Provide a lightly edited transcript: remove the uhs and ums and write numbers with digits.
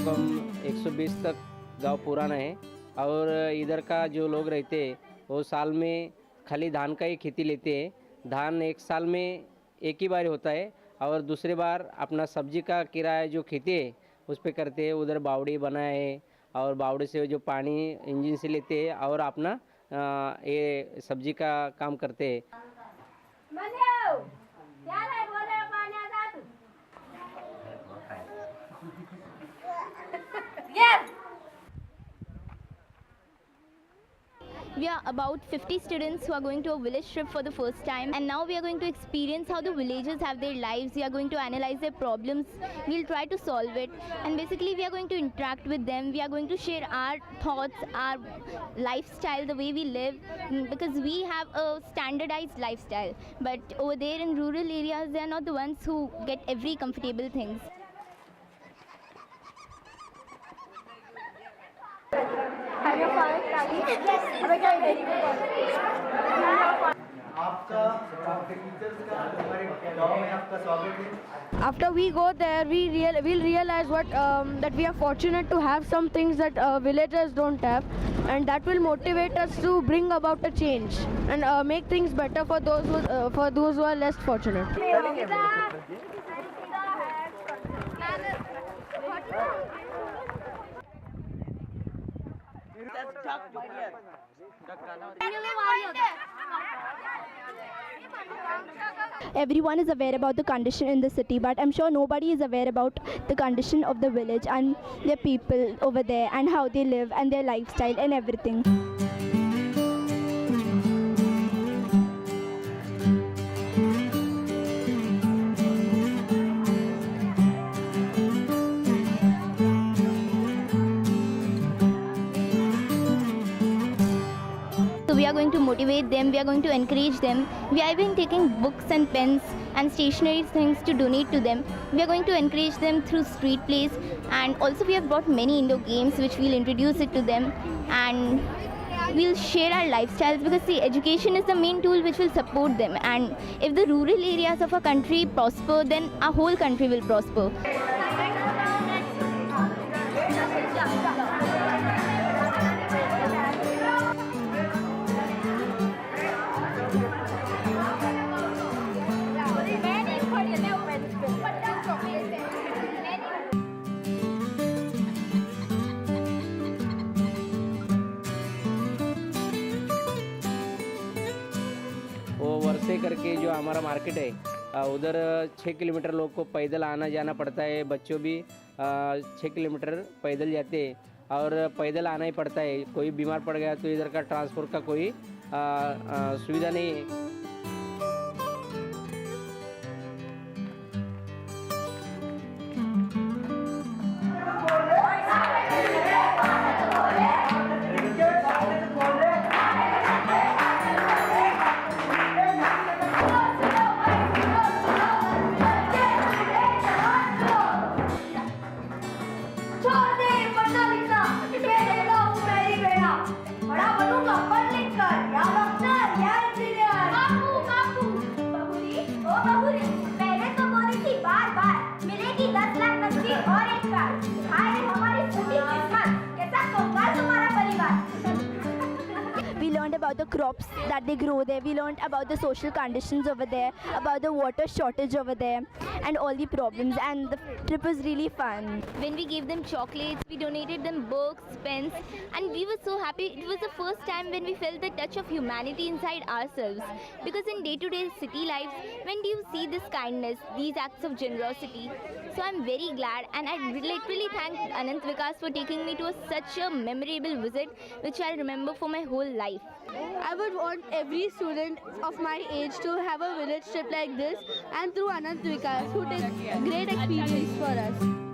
कम 120 तक गांव पुराना है। और इधर का जो लोग रहते हैं वो साल में खाली धान का ही खेती लेते हैं। धान एक साल में एक ही बार होता है और दूसरे बार अपना सब्जी का किराया जो खेती है उस पे करते हैं। उधर बावड़ी बना है और बावड़ी से जो पानी इंजन से लेते हैं और अपना ये सब्जी का काम करते हैं। We are about 50 students who are going to a village trip for the first time, and now we are going to experience how the villagers have their lives. We are going to analyze their problems, we'll try to solve it, and basically we are going to interact with them. We are going to share our thoughts, our lifestyle, the way we live, because we have a standardized lifestyle, but over there in rural areas they are not the ones who get every comfortable things. Have you fun? After we go there, we'll realize what that we are fortunate to have some things that villagers don't have, and that will motivate us to bring about a change and make things better for those who are less fortunate. Everyone is aware about the condition in the city, but I'm sure nobody is aware about the condition of the village and their people over there and how they live and their lifestyle and everything. So we are going to motivate them, we are going to encourage them. We are even taking books and pens and stationery things to donate to them. We are going to encourage them through street plays, and also we have brought many indoor games which we'll introduce it to them, and we'll share our lifestyles, because see, education is the main tool which will support them, and if the rural areas of our country prosper, then our whole country will prosper. वो वर्षे करके जो हमारा market है उधर 6 kilometre लोग को पैदल आना जाना पड़ता है। बच्चों भी 6 किलोमीटर पैदल जाते हैं और पैदल आना ही पड़ता है। कोई बीमार पड़ गया तो इधर का ट्रांसपोर्ट का कोई सुविधा नहीं है। We learned about the crops that they grow there. We learned about the social conditions over there, about the water shortage over there, and all the problems. And the trip was really fun. When we gave them chocolates, we donated them books, pens, and we were so happy. It was the first time when we felt the touch of humanity inside ourselves. Because in day-to-day city lives, when do you see this kindness, these acts of generosity? So I'm very glad, and I literally thank Anant Vikas for taking me to such a memorable visit, which I'll remember for my whole life. I would want every student of my age to have a village trip like this, and through Anant Vikas, who takes great experience for us.